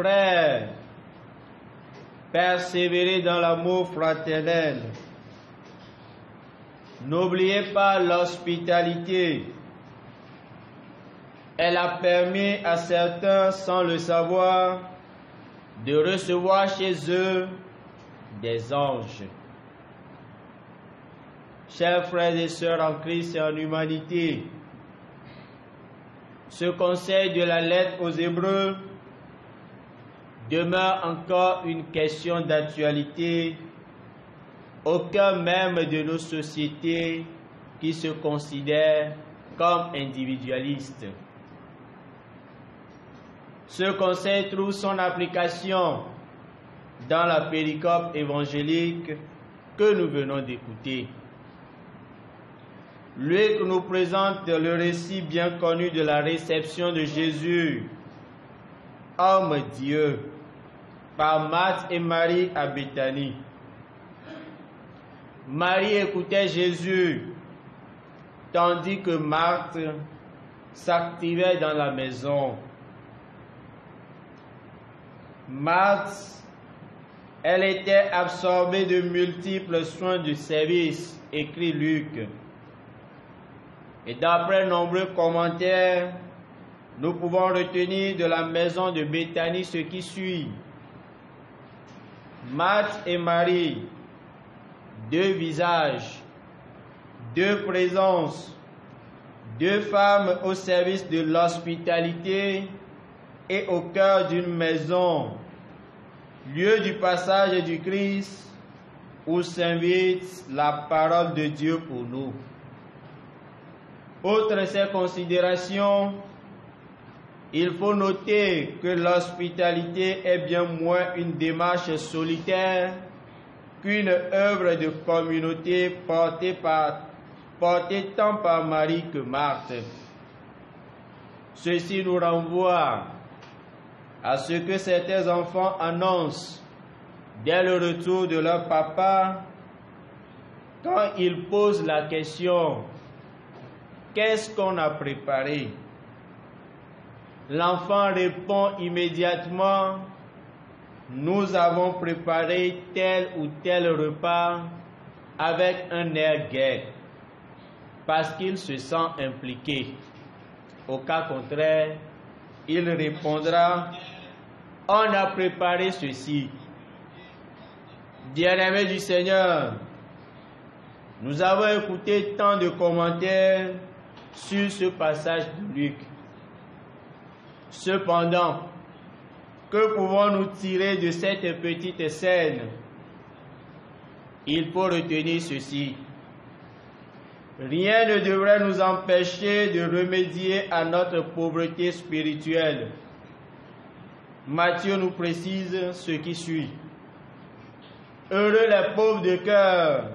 Frères, persévérez dans l'amour fraternel. N'oubliez pas l'hospitalité. Elle a permis à certains, sans le savoir, de recevoir chez eux des anges. Chers frères et sœurs en Christ et en humanité, ce conseil de la lettre aux Hébreux demeure encore une question d'actualité au cœur même de nos sociétés qui se considèrent comme individualistes. Ce conseil trouve son application dans la péricope évangélique que nous venons d'écouter. Luc nous présente le récit bien connu de la réception de Jésus, homme Dieu, par Marthe et Marie à Béthanie. Marie écoutait Jésus, tandis que Marthe s'activait dans la maison. Marthe, elle était absorbée de multiples soins du service, écrit Luc. Et d'après nombreux commentaires, nous pouvons retenir de la maison de Béthanie ce qui suit. Marthe et Marie, deux visages, deux présences, deux femmes au service de l'hospitalité et au cœur d'une maison, lieu du passage du Christ où s'invite la parole de Dieu pour nous. Outre ces considérations, il faut noter que l'hospitalité est bien moins une démarche solitaire qu'une œuvre de communauté portée tant par Marie que Marthe. Ceci nous renvoie à ce que certains enfants annoncent dès le retour de leur papa quand ils posent la question: qu'est-ce qu'on a préparé? L'enfant répond immédiatement: nous avons préparé tel ou tel repas, avec un air gai, parce qu'il se sent impliqué. Au cas contraire, il répondra: on a préparé ceci. Bien-aimés du Seigneur, nous avons écouté tant de commentaires sur ce passage de Luc. Cependant, que pouvons-nous tirer de cette petite scène? Il faut retenir ceci. Rien ne devrait nous empêcher de remédier à notre pauvreté spirituelle. Matthieu nous précise ce qui suit. Heureux les pauvres de cœur,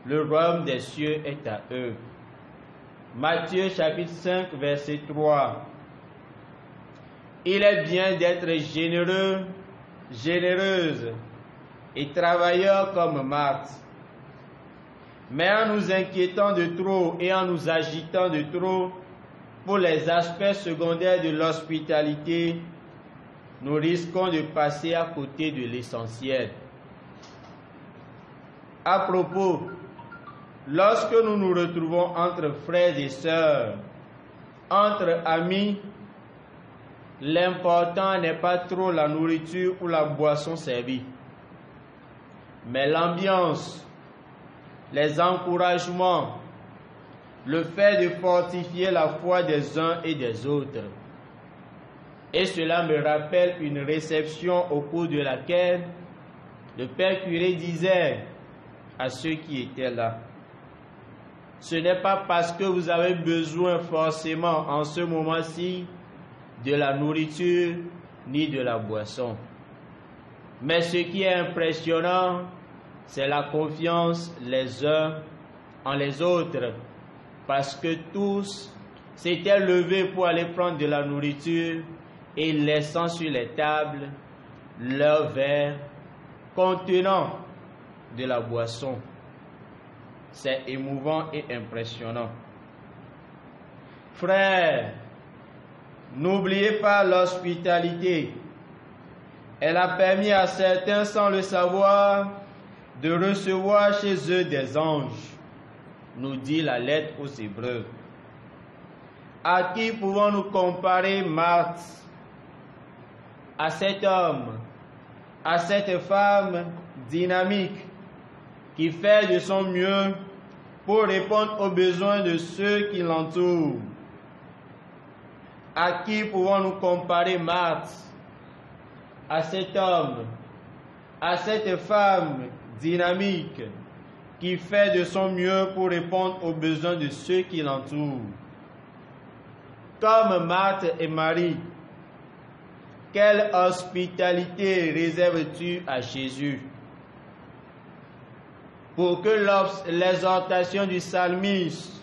le royaume des cieux est à eux. Matthieu chapitre 5, verset 3. Il est bien d'être généreux, généreuse et travailleur comme Marthe. Mais en nous inquiétant de trop et en nous agitant de trop pour les aspects secondaires de l'hospitalité, nous risquons de passer à côté de l'essentiel. À propos, lorsque nous nous retrouvons entre frères et sœurs, entre amis, l'important n'est pas trop la nourriture ou la boisson servie, mais l'ambiance, les encouragements, le fait de fortifier la foi des uns et des autres. Et cela me rappelle une réception au cours de laquelle le Père curé disait à ceux qui étaient là: ce n'est pas parce que vous avez besoin forcément en ce moment-ci de la nourriture ni de la boisson. Mais ce qui est impressionnant, c'est la confiance les uns en les autres, parce que tous s'étaient levés pour aller prendre de la nourriture et laissant sur les tables leurs verres contenant de la boisson. C'est émouvant et impressionnant. Frères, n'oubliez pas l'hospitalité. Elle a permis à certains, sans le savoir, de recevoir chez eux des anges, nous dit la lettre aux Hébreux. À qui pouvons-nous comparer Marthe? À cet homme, à cette femme dynamique qui fait de son mieux pour répondre aux besoins de ceux qui l'entourent. À qui pouvons-nous comparer Marthe? À cet homme, à cette femme dynamique qui fait de son mieux pour répondre aux besoins de ceux qui l'entourent. Comme Marthe et Marie, quelle hospitalité réserves-tu à Jésus? Pour que l'exhortation du psalmiste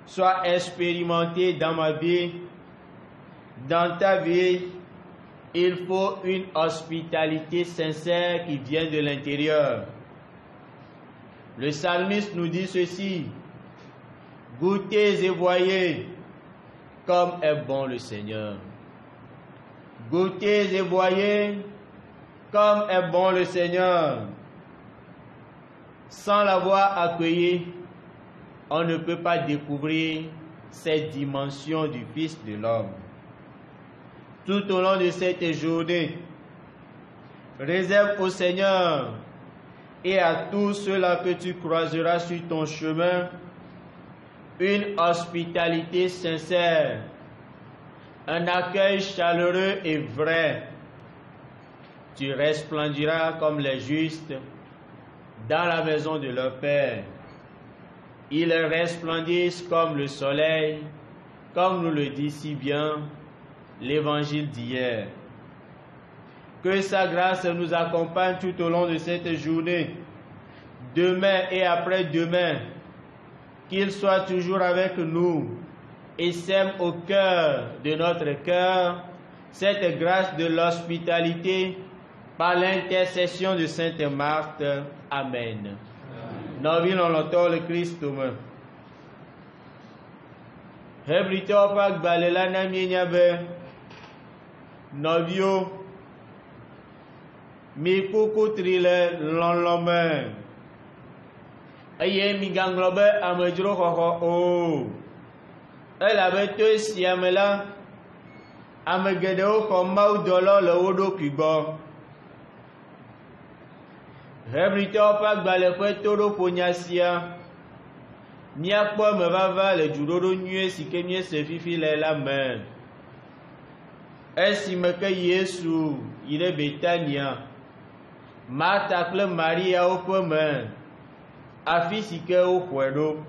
soit expérimentée dans ma vie, dans ta vie, il faut une hospitalité sincère qui vient de l'intérieur. Le psalmiste nous dit ceci: goûtez et voyez comme est bon le Seigneur. Goûtez et voyez comme est bon le Seigneur. Sans l'avoir accueilli, on ne peut pas découvrir cette dimension du Fils de l'homme. Tout au long de cette journée, réserve au Seigneur et à tous ceux-là que tu croiseras sur ton chemin une hospitalité sincère, un accueil chaleureux et vrai. Tu resplendiras comme les justes dans la maison de leur Père. Ils resplendissent comme le soleil, comme nous le dit si bien l'évangile d'hier. Que sa grâce nous accompagne tout au long de cette journée, demain et après-demain, qu'il soit toujours avec nous et sème au cœur de notre cœur cette grâce de l'hospitalité par l'intercession de Sainte Marthe. Amen. Novi l'onlotor le Christ humain. Hebrito pak balela na mienya be novio mi kukutri le lɔlɔme eye mi ganglo be amedzro xɔxɔ o elabe to esia me la ame geɖewo xɔ Mawu dɔ le wo ɖokui gbɔ. Hebritɔwo ƒe agbalẽ ƒe toɖoƒo nya sia míakpɔ emevava le dzuɖoɖo nyuie si ke míese fifi le la me. Esime ke Yesu yi ɖe Betania, Marta kple Mariawo ƒe me, afi si ke woxɔe ɖo.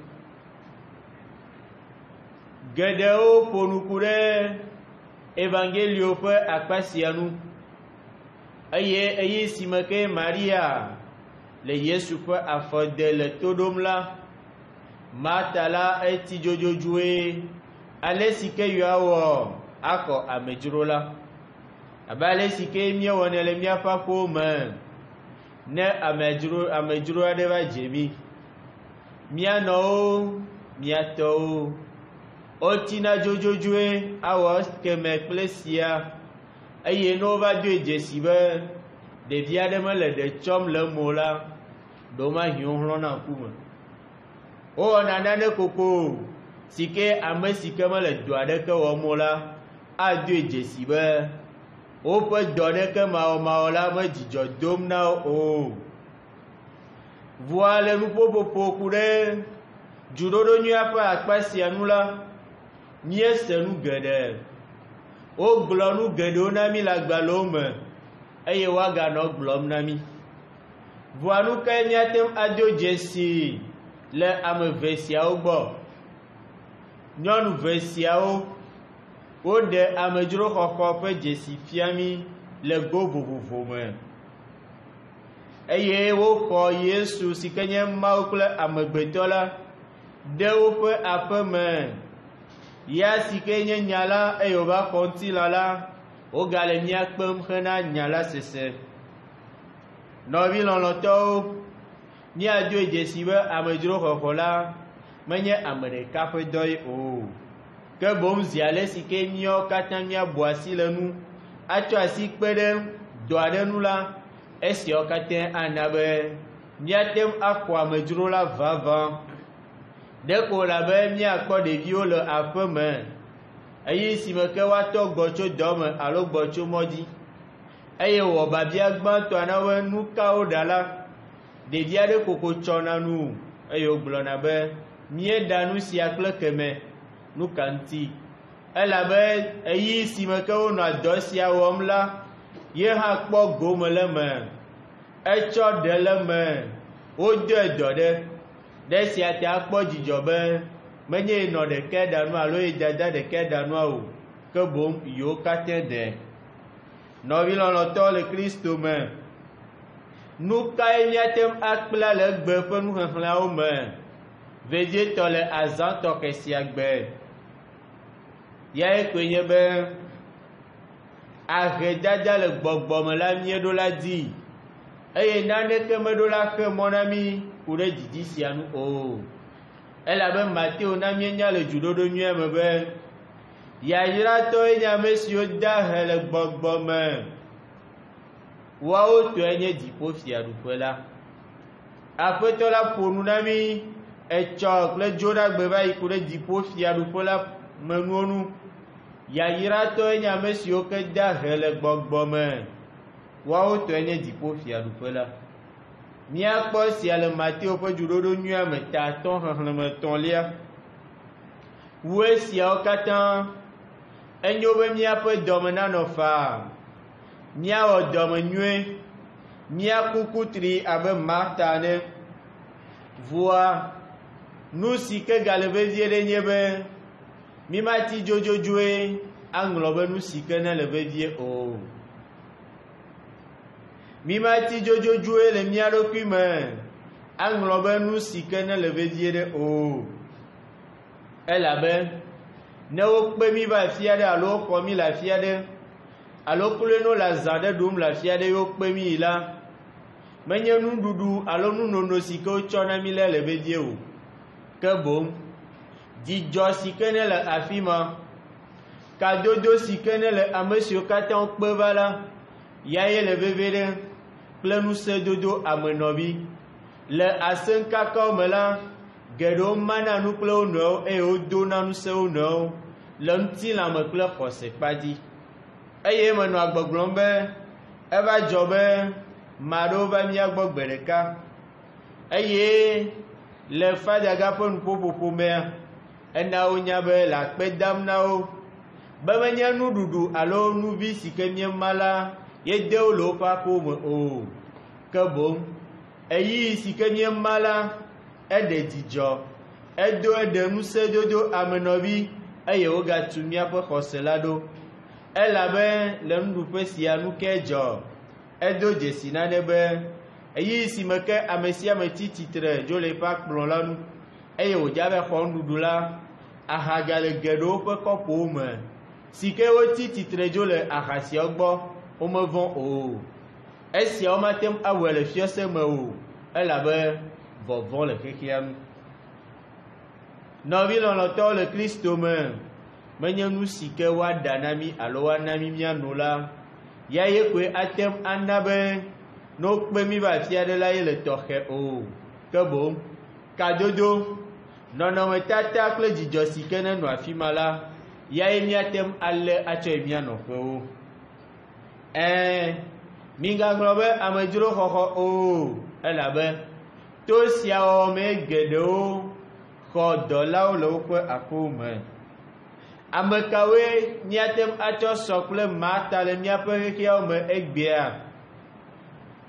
Geɖewo ƒo nuku ɖe evangelio ƒe akpa sia nu, eye eye si me ke Maria le Yesu ƒe afɔde le to ɖom la, Marta la eti dzodzoe ale si ke yewoawɔ akɔ amedzro la, abe ale si ke míewɔnɛ le míaƒe aƒewo me ne amedzro aɖe va dze mí. Míanɔwo, míatɔwo, wotina dzodzoe awɔ keme kple sia, eye ne wova doe dzesi be ɖevi aɖe mele ɖe tsɔm le mo la, ɖomahi wohlɔ̃na ŋkume. Wowɔna nane koko si ke ame si ke mele dɔ aɖeke wɔm o la adoe dzesi be woƒe dɔ ɖeke mawɔmawɔ la me dzidzɔ dom na wo o. Vɔa le nuƒoƒoƒo ku ɖe dzuɖoɖo nyuia ƒe akpa sia nu la, míese nu geɖe. Wogblɔ nu geɖewo na mí le agbalẽwo me, eye woaganɔ gblɔm na mí. Vɔa nu kae míate ado dzesi le ame ve siawo gbɔ? Nyɔnu ve siawo woɖe amedzroxɔxɔ ƒe dzesi fia mí le go vovovo me, eye woxɔ Yesu si ke nye Mawu kple amegbetɔ la ɖe woƒe aƒe me. Ya si ke nye nya la eye wòva xɔ ŋutilã la, wogale mía kpem hena nya la sese. Nɔvi lɔlɔ̃tɔwo, míadoe dzesi be amedzroxɔxɔ la menye ame ɖeka ƒe dɔe o, ke boŋ zi ale si ke míawo katã míabu asi le nu atsɔ asi kpe ɖe dɔ aɖe nu la, esiawo katã ana be míate ŋu axɔ amedzro la vavã. Ɖeko la be míakpɔ ɖeviwo le aƒe me, eye si me ke woatɔ gbɔ tso dɔ me alo gbɔ tso mɔ dzi, eye wɔ babia gbãtɔ na be nu kawo ɖa la, ɖevi aɖe koko tsɔna nu, eye wogblɔna be míeɖa nu sia kple keme, nu ka ŋuti? Elabe eyi si me ke wonɔ dɔ sia wɔm la, ye hã kpɔ gome le me, etsɔ ɖe le me, wodɔe dɔ ɖe sia ta akpɔ dzidzɔ be menye nɔ ɖeke ɖa nu alo ye dada ɖeke ɖa nua o, ke boŋ yewo katã ɖe. Nɔvi lɔlɔ̃tɔ le Kristo me, nu kae míate ŋu akpla le egbe ƒe nuxexlẽawo me, vevietɔ le azã tɔxɛ sia gbe? Yae koe nye be ahedada le gbɔgbɔme la míeɖo la dzi, eye naneke meɖo la xe mɔ na mí ku ɖe dzidzi sia nu o. Elabe Mateo na míenya le dzuɖoɖo nyuie me be yayratɔe nye ame siwo da he le gbɔgbɔme, woawo tɔe nye dziƒofiaɖuƒe la. Aƒetɔ la ƒo nu na mí etsɔ kple dzoɖagbe va yi ku ɖe dziƒofiaɖuƒe la me nuwo nu. Yayratɔe nye ame siwo ke da he le gbɔgbɔme, woawo tɔe nye dziƒofiaɖuƒe la. Míakpɔ sia le Mateo ƒe dzuɖoɖo nyuia me ta 5 xexlẽme 3lia. Wu esiawo katã enyo be míaƒe dɔme nanɔ faa, míawɔ dɔme nyuie, míaku kutri abe Marta ene. Vɔa nu si ke gale vevie ɖe nye be mímati dzodzoe aŋlɔ be nu si ke ne le vevie o. Mímati dzodzoe le mía ɖokui me aŋlɔ be nu si ke ne le vevie ɖe o. Elabe ne wokpe mí va afi aɖe alo woxɔ mí le afi aɖe, alo kloe no le azã ɖe ɖum le afi aɖe wokpe mí la, menye nuɖuɖu alo nunono si ke wotsɔ na mí le vevie o, ke boŋ dzidzɔ si ke ne le afi ma, kadodo si ke ne le ame siwo katã wokpe va la, yae le vevie ɖe kple ŋusẽdodo amenɔvi. Le asẽŋkakawo me la, geɖewo mana nu kple wo nɔewo eye wodona ŋusẽ wo nɔewo le ŋutilãme kple xɔse kpadzi. Eye menɔ agbɔgblɔm be eva dzɔ be maɖewo va mía gbɔ gbe ɖeka, eye le fadaga ƒe nuƒoƒoƒo mea, ena wo nya be le akpe dam na wo be menye nuɖuɖu alo nuvi si ke míema la yede wo le woƒe aƒewo me o, ke boŋ eyi si ke míema la eɖe dzidzɔ, edo eɖe ŋusẽdodo amenɔvi, eye wogatu míaƒe xɔse la ɖo. Elabe le nuɖuƒe sia nu ke dzɔ, edo dzesi nane be eyi si me ke ame sia ame tsi tsitre dzo le eƒe akplɔ la nu, eye wòdza va xɔ nuɖuɖu la, aha gale geɖewo ƒe kɔpowo me, si ke wotsi tsitre dzo le aha siawo gbɔ, womevɔ̃ o. Esiawo mate ŋu awɔe le fiase me o, elabe vɔvɔ̃ le xexea nu. Nɔvi lɔlɔ̃tɔwo le Kristo me, menye nu si ke woaɖa na mí alo woana mí míano la, ya ye koe ate ŋu ana be ne wokpe mí va afi aɖe la ye le tɔxɛ o, ke boŋ kadodo, nɔnɔmetata kple dzidzɔ si ke nenɔ afi ma la, ya ye míate ŋu alé atsɔ yi mía nɔƒewo. Migaŋlɔ be amedzroxɔxɔ o, elabe to sia wɔwɔ me geɖewo xɔ dɔlawo le woƒe aƒewo me. Ame kawoe míate ŋu atsɔ sɔ kple Marta le míaƒe xexeawo me egbea?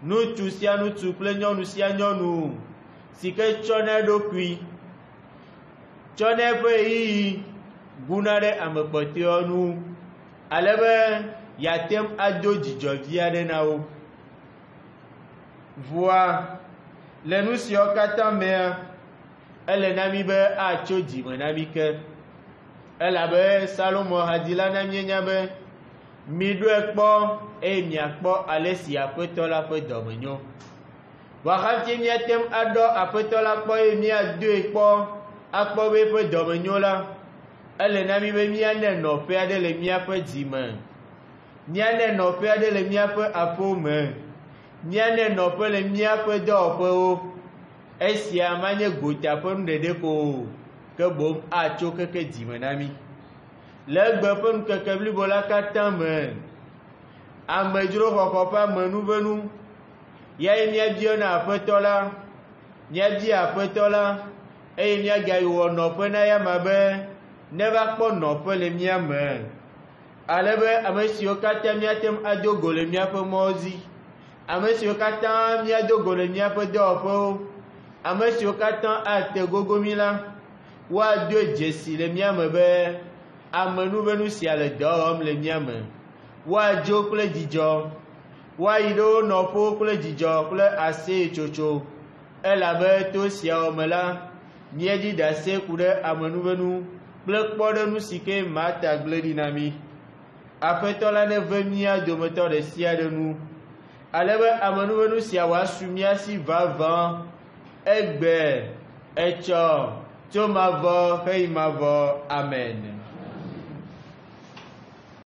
Ŋutsu sia ŋutsu kple nyɔnu sia nyɔnu si ke tsɔna eɖokui, tsɔna eƒe ɣeyiɣi guna ɖe ame kpɔtɔewo nu, alebe yeate ŋu ado dzidzɔ vi aɖe na wo. Vɔa le nu siawo katã mea, ele na mí be atso dzime na mí ke, elabe Salomo hadzila na míenya be miɖoe kpɔ eye miakpɔ ale si Aƒetɔ la ƒe dɔme nyo. Vɔa hafi míate ŋu aɖɔ Aƒetɔ la kpɔ eye míadoe kpɔ akpɔ be eƒe dɔme nyo la, ele na mí be míane nɔƒe aɖe le míaƒe dzime. míane nɔƒe aɖe le míaƒe aƒewo me, míane nɔƒe le míaƒe dɔwɔƒewo. Esia manye gota ƒe nuɖeɖe ko o, ke boŋ atso keke dzime na mí. Le egbe ƒe ŋkeke blibo la katã me, amedzroxɔxɔ ƒe amenuvenu, yae míabiɔna Aƒetɔ la, míabia Aƒetɔ la, eye míagayi wɔ nɔƒe na ya ma be neva kpɔ nɔƒe le mía me. Ale be ame siwo katã míate ŋu ado go le míaƒe mɔwo dzi, ame siwo katã míado go le míaƒe dɔwɔƒewo, ame siwo katã ate gogo mí la, woado dzesi le mía me be amenuvenu sia le dɔ wɔm le mía me. Woadzo kple dzidzɔ, woayi ɖe wo nɔƒewo kple dzidzɔ kple aseyetsotso, elabe to siawo me la, míedi ɖase ku ɖe amenuvenu kple kpɔɖenu si ke Marta gblẽ ɖi na mí. Aƒetɔ la neve mía dometɔ ɖe sia ɖe nu, ale be amenuvenu sia wòasu mía si vavã, egbe, etsɔ, tso mavɔ heyi mavɔ. Amen.